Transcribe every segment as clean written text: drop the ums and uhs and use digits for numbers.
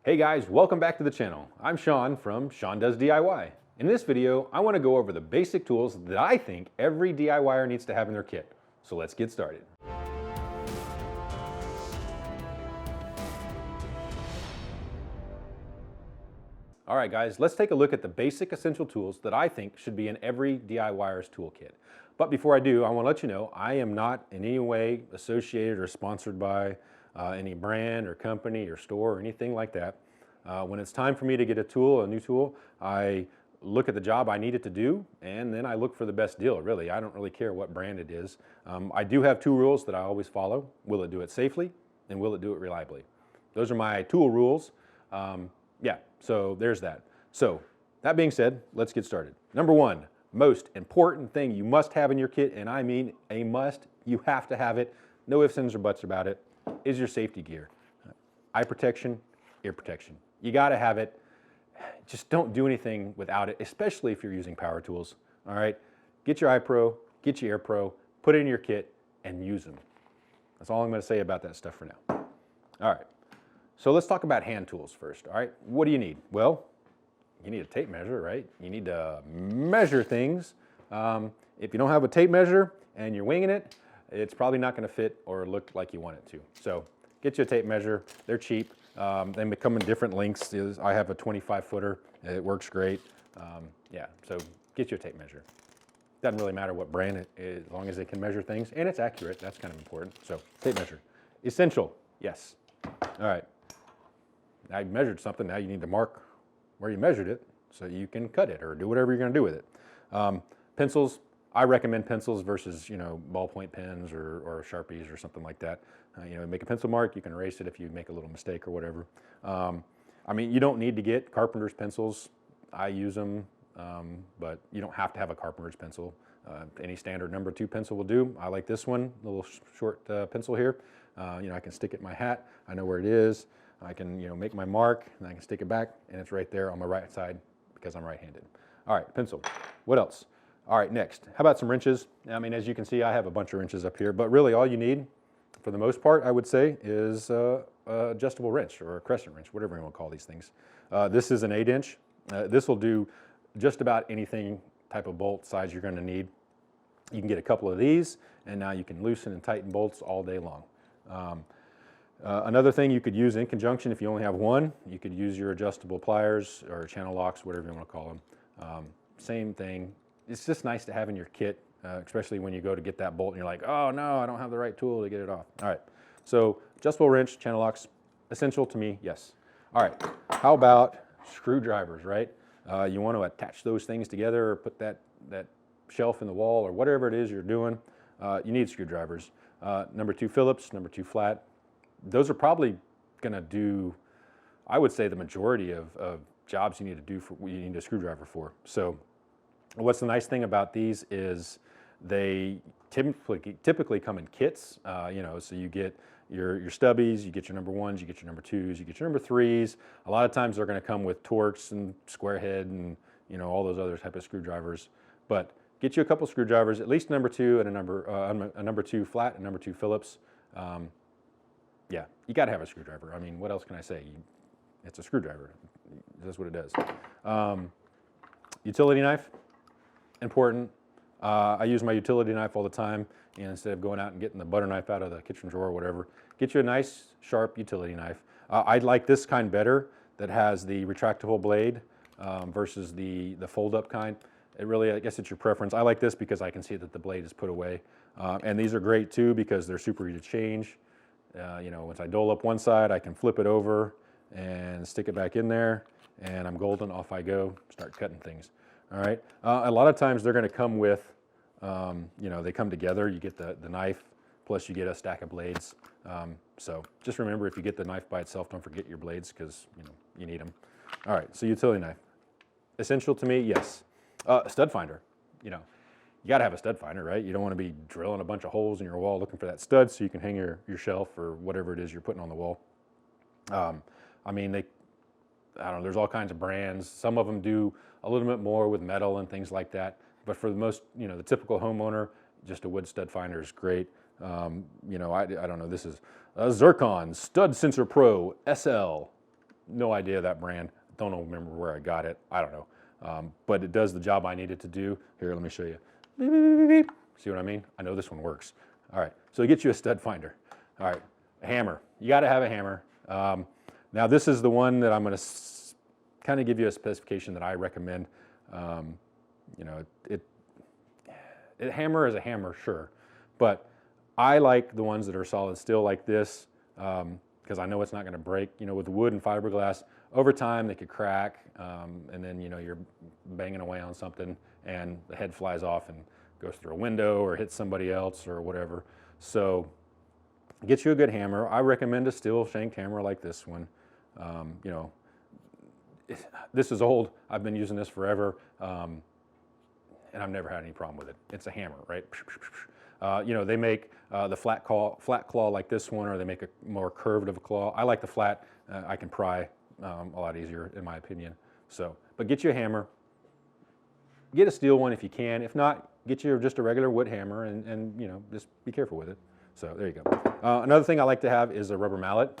Hey guys, welcome back to the channel. I'm Sean from SeanDoesDIY. In this video, I want to go over the basic tools that I think every DIYer needs to have in their kit. So let's get started. All right guys, let's take a look at the basic essential tools that I think should be in every DIYer's toolkit. But before I do, I want to let you know I am not in any way associated or sponsored by any brand or company or store or anything like that. When it's time for me to get a new tool, I look at the job I need it to do, and then I look for the best deal, really. I don't really care what brand it is. I do have two rules that I always follow. Will it do it safely, and will it do it reliably? Those are my tool rules. So there's that. So that being said, let's get started. Number one, most important thing you must have in your kit, and I mean a must, you have to have it, no ifs, ands, or buts about it, is your safety gear. Eye protection, ear protection. You gotta have it. Just don't do anything without it, especially if you're using power tools, all right? Get your eye pro, get your ear pro, put it in your kit, and use them. That's all I'm gonna say about that stuff for now. All right, so let's talk about hand tools first, all right? What do you need? Well, you need a tape measure, right? You need to measure things. If you don't have a tape measure and you're winging it, it's probably not gonna fit or look like you want it to. So get you a tape measure, they're cheap. They come in different lengths. I have a 25-footer, it works great. So get you a tape measure. Doesn't really matter what brand it is, as long as it can measure things, and it's accurate, that's kind of important. So tape measure, essential, yes. All right, now you measured something, now you need to mark where you measured it so you can cut it or do whatever you're gonna do with it. Pencils, I recommend pencils versus, ballpoint pens or Sharpies or something like that. Make a pencil mark, you can erase it if you make a little mistake or whatever. You don't need to get carpenter's pencils. I use them, but you don't have to have a carpenter's pencil. Any standard number 2 pencil will do. I like this one, a little short pencil here. I can stick it in my hat. I know where it is. I can, make my mark, and I can stick it back, and it's right there on my right side because I'm right-handed. All right, pencil. What else? All right, next, how about some wrenches? As you can see, I have a bunch of wrenches up here, but really all you need, for the most part, I would say, is a adjustable wrench or a crescent wrench, whatever you want to call these things. This is an 8-inch. This will do just about anything type of bolt size you're going to need. You can get a couple of these, and now you can loosen and tighten bolts all day long. Another thing you could use in conjunction, if you only have one, you could use your adjustable pliers or channel locks, whatever you want to call them. Same thing. It's just nice to have in your kit, especially when you go to get that bolt and you're like, oh no, I don't have the right tool to get it off. All right, so adjustable wrench, channel locks, essential to me, yes. All right, how about screwdrivers, right? You want to attach those things together or put that shelf in the wall or whatever it is you're doing, you need screwdrivers. Number 2 Phillips, number 2 flat. Those are probably gonna do, I would say, the majority of jobs you need to do for what you need a screwdriver for. So what's the nice thing about these is they typically come in kits, so you get your stubbies, you get your number 1s, you get your number 2s, you get your number 3s. A lot of times they're gonna come with Torx and square head and all those other type of screwdrivers. But get you a couple screwdrivers, at least number 2 and a number 2 flat and number 2 Phillips. You gotta have a screwdriver. What else can I say? It's a screwdriver. That's what it does. Utility knife, important. I use my utility knife all the time, instead of going out and getting the butter knife out of the kitchen drawer or whatever. Get you a nice, sharp utility knife. I like this kind better that has the retractable blade versus the fold-up kind. It really, I guess it's your preference. I like this because I can see that the blade is put away. And these are great too because they're super easy to change. Once I dole up one side, I can flip it over and stick it back in there, and I'm golden, off I go, start cutting things. All right, a lot of times they're gonna come with, they come together. You get the knife, plus you get a stack of blades. So just remember, if you get the knife by itself, don't forget your blades because, you need them. All right, so utility knife. Essential to me, yes. Stud finder, you gotta have a stud finder, right? You don't wanna be drilling a bunch of holes in your wall looking for that stud so you can hang your shelf or whatever it is you're putting on the wall. I don't know, there's all kinds of brands. Some of them do a little bit more with metal and things like that. But for the most, the typical homeowner, just a wood stud finder is great. I don't know, this is a Zircon Stud Sensor Pro SL. no idea that brand. Don't remember where I got it. I don't know. But it does the job I need it to do. Here, let me show you. Beep, beep, beep, beep. See what I mean? I know this one works. All right, so it gets you a stud finder. All right, a hammer. You got to have a hammer. Now this is the one that I'm going to kind of give you a specification that I recommend. You know, a hammer is a hammer, sure, but I like the ones that are solid steel like this because I know it's not going to break. You know, with wood and fiberglass, over time they could crack, and then you know you're banging away on something and the head flies off and goes through a window or hits somebody else or whatever. So get you a good hammer. I recommend a steel shanked hammer like this one. You know, this is old. I've been using this forever, and I've never had any problem with it. It's a hammer, right? You know, they make the flat claw like this one, or they make a more curved of a claw. I like the flat. I can pry a lot easier, in my opinion. So, but get you a hammer. Get a steel one if you can. If not, get you just a regular wood hammer, and you know, just be careful with it. So there you go. Another thing I like to have is a rubber mallet.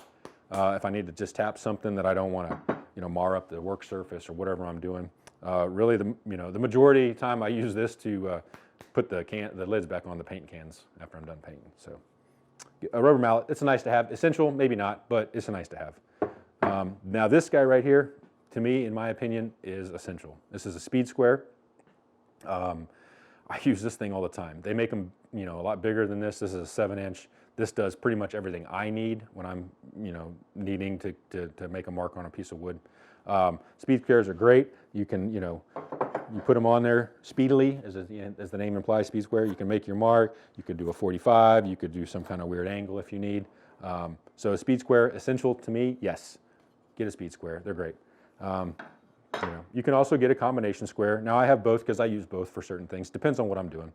If I need to just tap something that I don't want to, you know, mar up the work surface or whatever I'm doing. Really, the majority of the time I use this to put the lids back on the paint cans after I'm done painting. So a rubber mallet, it's nice to have. Essential, maybe not, but it's a nice to have. Now this guy right here, to me, in my opinion, is essential. This is a speed square. I use this thing all the time. They make them, you know, a lot bigger than this. This is a 7-inch. This does pretty much everything I need when I'm, you know, needing to make a mark on a piece of wood. Speed squares are great. You can, you know, you put them on there speedily, as the name implies, speed square. You can make your mark. You could do a 45. You could do some kind of weird angle if you need. So a speed square, essential to me, yes. Get a speed square. They're great. You know, you can also get a combination square. Now I have both because I use both for certain things. Depends on what I'm doing.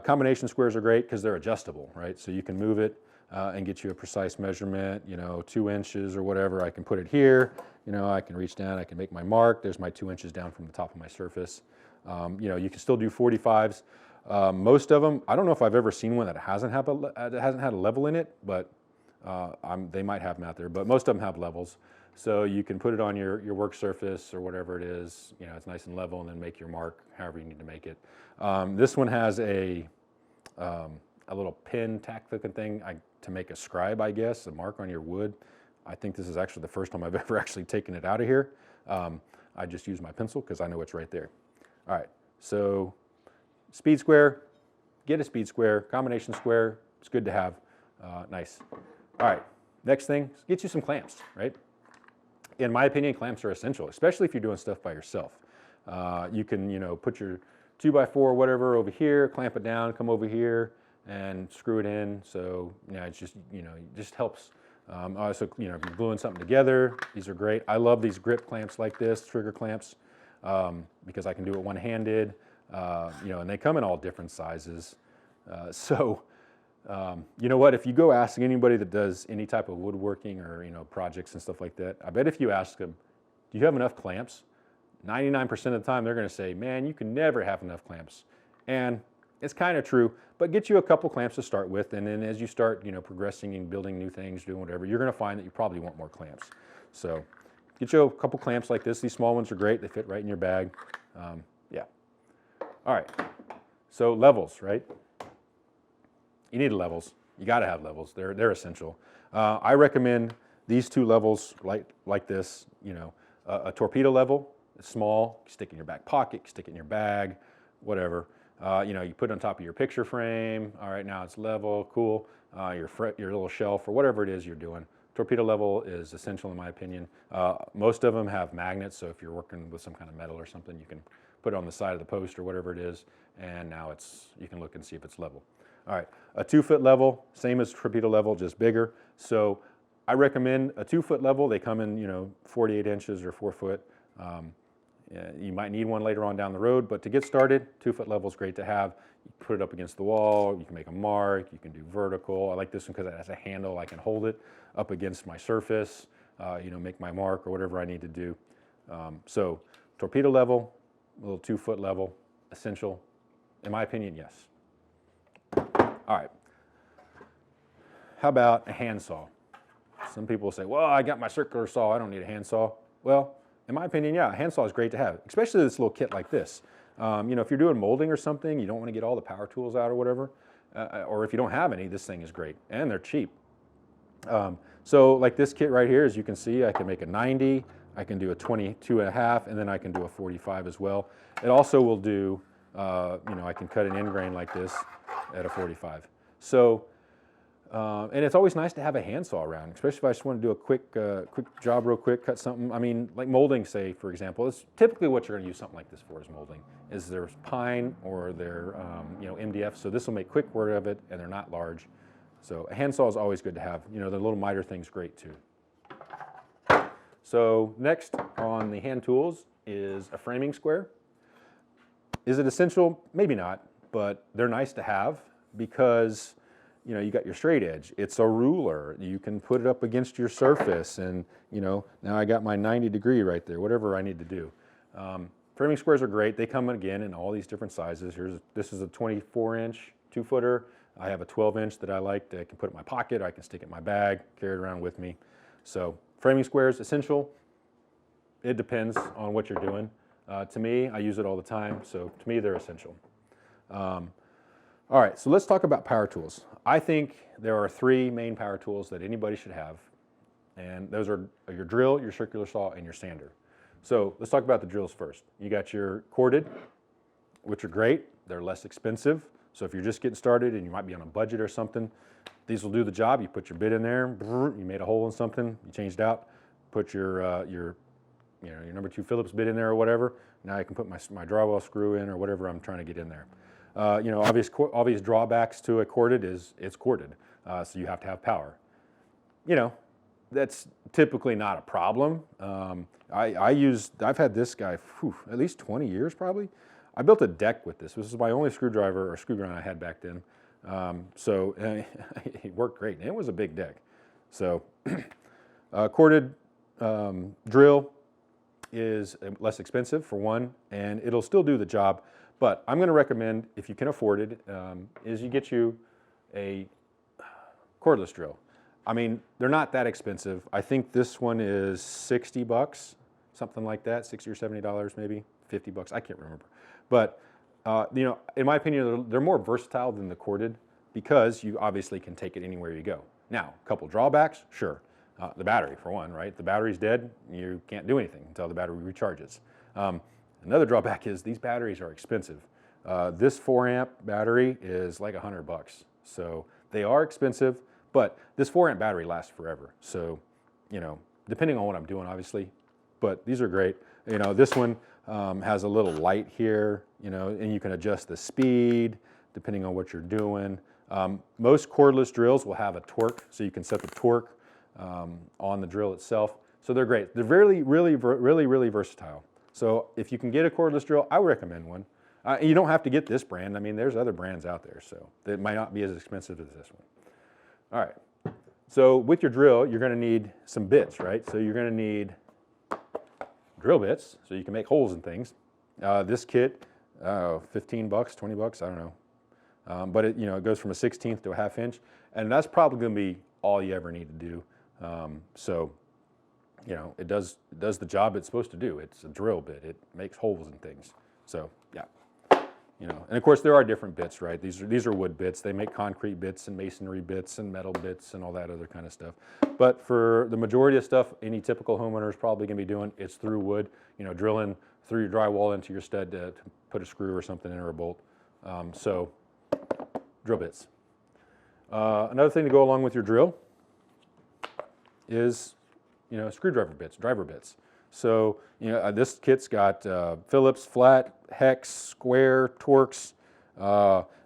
Combination squares are great because they're adjustable, right? So you can move it and get you a precise measurement, you know, 2 inches or whatever. I can put it here, you know, I can reach down, I can make my mark. There's my 2 inches down from the top of my surface. You know, you can still do 45s. Most of them, I don't know if I've ever seen one that hasn't had a level in it, but they might have them out there, but most of them have levels. So you can put it on your work surface or whatever it is, you know, it's nice and level, and then make your mark however you need to make it. This one has a little pin tack looking thing to make a scribe, I guess, a mark on your wood. I think this is actually the first time I've ever actually taken it out of here. I just use my pencil because I know it's right there. All right, so speed square, get a speed square, combination square, it's good to have, nice. All right, next thing, get you some clamps, right? In my opinion, clamps are essential, especially if you're doing stuff by yourself. You can, you know, put your 2x4 or whatever over here, clamp it down, come over here, and screw it in. So, yeah, it's just, you know, it just helps. Also, you know, if you're gluing something together, these are great. I love these grip clamps like this, trigger clamps, because I can do it one-handed, you know, and they come in all different sizes. You know what, if you go ask anybody that does any type of woodworking or, you know, projects and stuff like that, I bet if you ask them, do you have enough clamps? 99% of the time they're going to say, man, you can never have enough clamps. And it's kind of true, but get you a couple clamps to start with, and then as you start, you know, progressing and building new things, doing whatever, you're going to find that you probably want more clamps. So get you a couple clamps like this. These small ones are great. They fit right in your bag. Yeah. All right. So levels, right? You need levels. You got to have levels. They're essential. I recommend these two levels like this. You know, a torpedo level, it's small. You stick it in your back pocket. You stick it in your bag, whatever. You know, you put it on top of your picture frame. All right, now it's level, cool. Your little shelf or whatever it is you're doing. Torpedo level is essential in my opinion. Most of them have magnets, so if you're working with some kind of metal or something, you can put it on the side of the post or whatever it is, and now you can look and see if it's level. All right, a 2-foot level, same as torpedo level, just bigger. So I recommend a 2-foot level. They come in, you know, 48 inches or 4 foot. You might need one later on down the road, but to get started, 2-foot level is great to have. You put it up against the wall, you can make a mark, you can do vertical. I like this one because it has a handle. I can hold it up against my surface, you know, make my mark or whatever I need to do. So torpedo level, a little 2-foot level, essential. In my opinion, yes. All right. How about a handsaw? Some people say, well, I got my circular saw, I don't need a handsaw. Well, in my opinion, yeah, a handsaw is great to have, especially this little kit like this. You know, if you're doing molding or something, you don't want to get all the power tools out or whatever, or if you don't have any, this thing is great, and they're cheap. So like this kit right here, as you can see, I can make a 90, I can do a 22.5, and then I can do a 45 as well. It also will do, you know, I can cut an end grain like this at a 45. So, and it's always nice to have a handsaw around, especially if I just want to do a quick job real quick, cut something. I mean, like molding, say, for example, it's typically what you're going to use something like this for is molding, is there's pine or their, you know, MDF. So this will make quick work of it, and they're not large. So a handsaw is always good to have. You know, the little miter thing's great too. So next on the hand tools is a framing square. Is it essential? Maybe not, but they're nice to have because, you know, you got your straight edge. It's a ruler. You can put it up against your surface and, you know, now I got my 90 degree right there, whatever I need to do. Framing squares are great. They come again in all these different sizes. This is a 24-inch 2-footer. I have a 12-inch that I like that I can put in my pocket. I can stick it in my bag, carry it around with me. So framing squares, essential. It depends on what you're doing. To me, I use it all the time, so to me, they're essential. All right, so let's talk about power tools. I think there are 3 main power tools that anybody should have, and those are your drill, your circular saw, and your sander. So let's talk about the drills first. You got your corded, which are great. They're less expensive. So if you're just getting started and you might be on a budget or something, these will do the job. You put your bit in there, you made a hole in something, you changed out, put your number 2 Phillips bit in there or whatever. Now I can put my drywall screw in or whatever I'm trying to get in there. You know, obvious drawbacks to a corded is it's corded, so you have to have power. You know, that's typically not a problem. I've had this guy at least 20 years probably. I built a deck with this. This is my only screwdriver or screw grind I had back then. So it worked great. And it was a big deck. So corded drill is less expensive for one, and it'll still do the job. But I'm going to recommend, if you can afford it, is you get you a cordless drill. I mean, they're not that expensive. I think this one is 60 bucks, something like that, 60 or $70 maybe, 50 bucks, I can't remember. But, you know, in my opinion, they're more versatile than the corded because you obviously can take it anywhere you go. Now, a couple drawbacks, sure. The battery, for one, right? The battery's dead, you can't do anything until the battery recharges. Another drawback is these batteries are expensive. This 4-amp battery is like 100 bucks. So they are expensive, but this 4-amp battery lasts forever. So, you know, depending on what I'm doing, obviously, but these are great. You know, this one has a little light here, you know, and you can adjust the speed depending on what you're doing. Most cordless drills will have a torque, so you can set the torque on the drill itself. So they're great. They're really versatile. So if you can get a cordless drill, I would recommend one. You don't have to get this brand. I mean, there's other brands out there, so it might not be as expensive as this one. All right. So with your drill, you're going to need some bits, right? So you're going to need drill bits, so you can make holes in things. This kit, 15 bucks, 20 bucks, I don't know. But it, you know, it goes from a 1/16 to a 1/2 inch, and that's probably going to be all you ever need to do. So, you know, it does the job it's supposed to do. It's a drill bit. It makes holes in things. So, yeah. You know, and of course there are different bits, right? These are wood bits. They make concrete bits and masonry bits and metal bits and all that other kind of stuff. But for the majority of stuff, any typical homeowner is probably going to be doing, it's through wood. You know, drilling through your drywall into your stud to put a screw or something in or a bolt. So, drill bits. Another thing to go along with your drill is, you know, screwdriver bits, driver bits. So, you know, this kit's got Phillips, flat, hex, square, Torx.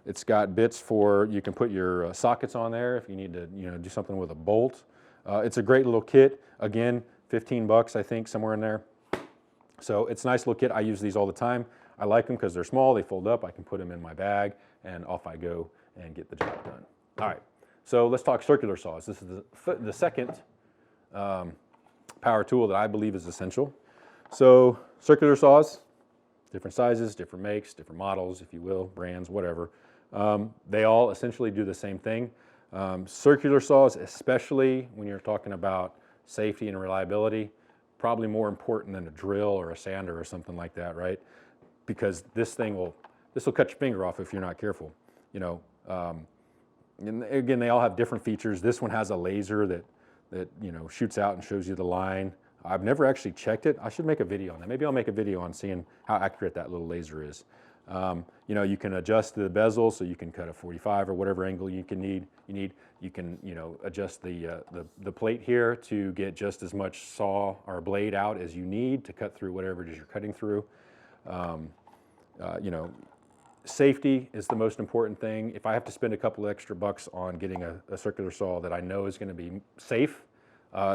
It's got bits for, you can put your sockets on there if you need to, you know, do something with a bolt. It's a great little kit. Again, 15 bucks, I think, somewhere in there. So it's a nice little kit. I use these all the time. I like them because they're small, they fold up, I can put them in my bag, and off I go and get the job done. All right, so let's talk circular saws. This is the second power tool that I believe is essential. So circular saws, different sizes, different makes, different models, if you will, brands, whatever. They all essentially do the same thing. Circular saws, especially when you're talking about safety and reliability, probably more important than a drill or a sander or something like that, right? Because this will cut your finger off if you're not careful. You know, and again, they all have different features. This one has a laser that you know, shoots out and shows you the line. I've never actually checked it. I should make a video on that. Maybe I'll make a video on seeing how accurate that little laser is. You know, you can adjust the bezel so you can cut a 45 or whatever angle you need. You can, you know, adjust the plate here to get just as much saw or blade out as you need to cut through whatever it is you're cutting through. You know, safety is the most important thing. If I have to spend a couple extra bucks on getting a circular saw that I know is going to be safe,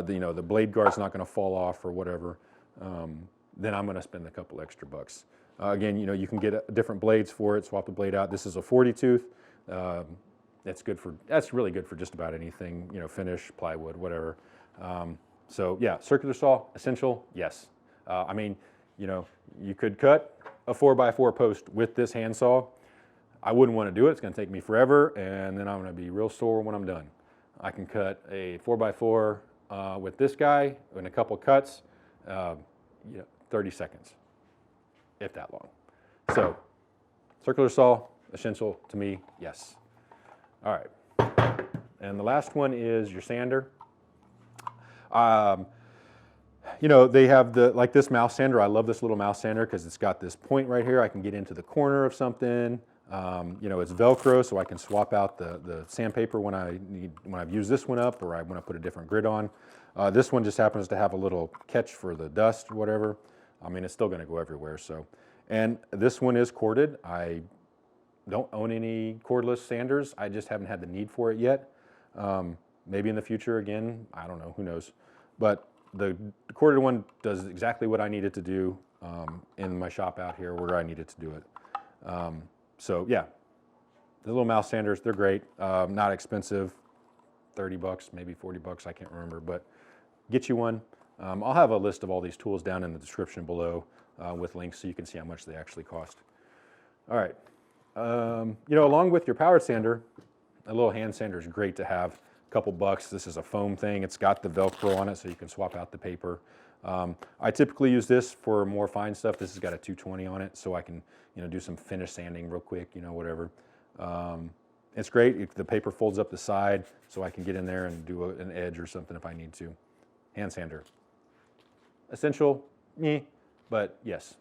you know, the blade guard's not going to fall off or whatever, then I'm going to spend a couple extra bucks. Again, you know, you can get different blades for it, swap the blade out. This is a 40 tooth. That's really good for just about anything, you know, finish, plywood, whatever. So yeah, circular saw, essential, yes. I mean, you know, you could cut a 4x4 post with this handsaw. I wouldn't want to do it. It's going to take me forever, and then I'm going to be real sore when I'm done. I can cut a 4x4 with this guy in a couple cuts, you know, 30 seconds, if that long. So, circular saw, essential to me, yes. All right, and the last one is your sander. You know, they have like this mouse sander. I love this little mouse sander because it's got this point right here. I can get into the corner of something. You know, it's Velcro, so I can swap out the sandpaper when I've used this one up, or when I put a different grid on. This one just happens to have a little catch for the dust or whatever. I mean, it's still going to go everywhere. So, and this one is corded. I don't own any cordless sanders. I just haven't had the need for it yet. Maybe in the future again. I don't know. Who knows? But the corded one does exactly what I need it to do in my shop out here where I need it to do it. So yeah, the little mouse sanders, they're great. Not expensive, 30 bucks, maybe 40 bucks, I can't remember, but get you one. I'll have a list of all these tools down in the description below with links so you can see how much they actually cost. All right, you know, along with your powered sander, a little hand sander is great to have. Couple bucks. This is a foam thing. It's got the Velcro on it so you can swap out the paper. I typically use this for more fine stuff. This has got a 220 on it, so I can, you know, do some finish sanding real quick, you know, whatever. It's great. The paper folds up the side, so I can get in there and do an edge or something if I need to. Hand sander. Essential, but yes,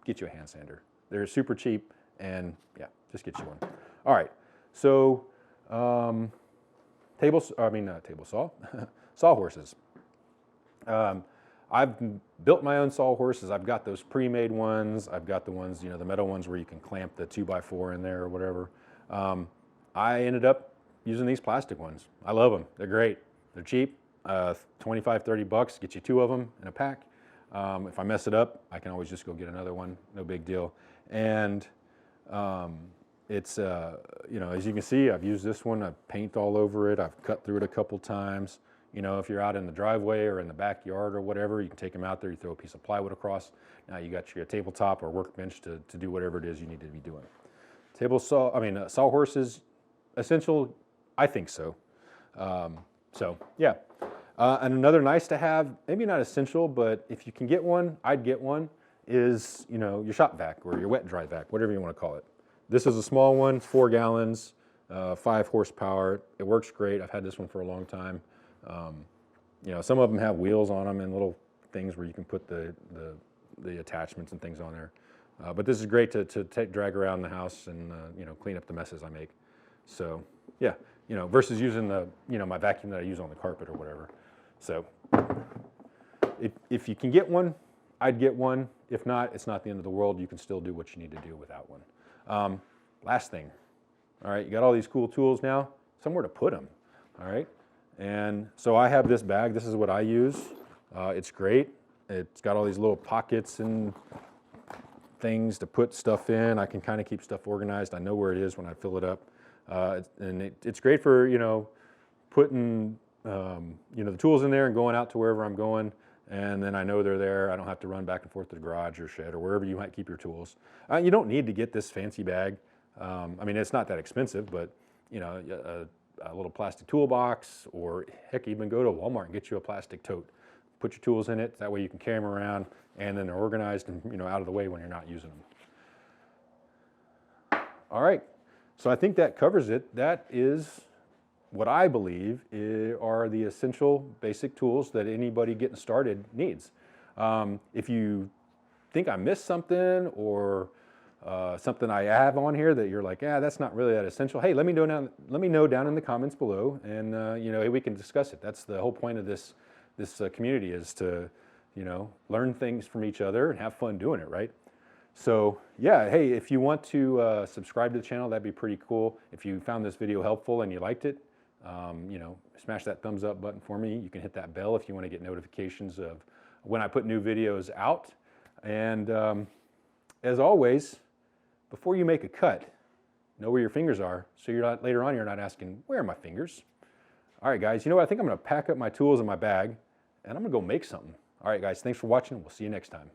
get you a hand sander. They're super cheap, and yeah, just get you one. All right, so table saw, sawhorses. I've built my own sawhorses. I've got those pre-made ones. I've got the ones, you know, the metal ones where you can clamp the 2x4 in there or whatever. I ended up using these plastic ones. I love them. They're great. They're cheap. 25, 30 bucks, get you 2 of them in a pack. If I mess it up, I can always just go get another one. No big deal. And it's, you know, as you can see, I've used this one. I've paint all over it. I've cut through it a couple times. You know, if you're out in the driveway or in the backyard or whatever, you can take them out there. You throw a piece of plywood across. Now you got your tabletop or workbench to do whatever it is you need to be doing. Sawhorses, essential? I think so. So yeah. And another nice to have, maybe not essential, but if you can get one, I'd get one, is, you know, your shop vac or your wet dry vac, whatever you want to call it. This is a small one, 4 gallons, 5 horsepower. It works great. I've had this one for a long time. You know, some of them have wheels on them and little things where you can put the attachments and things on there. But this is great to drag around the house and, you know, clean up the messes I make. So yeah, you know, versus using my vacuum that I use on the carpet or whatever. So if you can get one, I'd get one. If not, it's not the end of the world. You can still do what you need to do without one. Last thing, all right, you got all these cool tools now, somewhere to put them, all right? And so I have this bag. This is what I use. It's great. It's got all these little pockets and things to put stuff in. I can kind of keep stuff organized. I know where it is when I fill it up. And it's great for, you know, putting, you know, the tools in there and going out to wherever I'm going. And then I know they're there. I don't have to run back and forth to the garage or shed or wherever you might keep your tools. You don't need to get this fancy bag. I mean, it's not that expensive, but, you know, a little plastic toolbox, or heck, even go to Walmart and get you a plastic tote. Put your tools in it, that way you can carry them around, and then they're organized and, you know, out of the way when you're not using them. All right, so I think that covers it. That is what I believe are the essential basic tools that anybody getting started needs. If you think I missed something, or something I have on here that you're like, yeah, that's not really that essential, hey, let me know down in the comments below, and you know, we can discuss it. That's the whole point of this community, is to, you know, learn things from each other and have fun doing it, right? So yeah, hey, if you want to subscribe to the channel, that'd be pretty cool. If you found this video helpful and you liked it, you know, smash that thumbs up button for me. You can hit that bell if you want to get notifications of when I put new videos out. And as always, before you make a cut, know where your fingers are, so you're not, later on, you're not asking, where are my fingers? All right, guys, you know what? I think I'm going to pack up my tools in my bag, and I'm going to go make something. All right, guys, thanks for watching. We'll see you next time.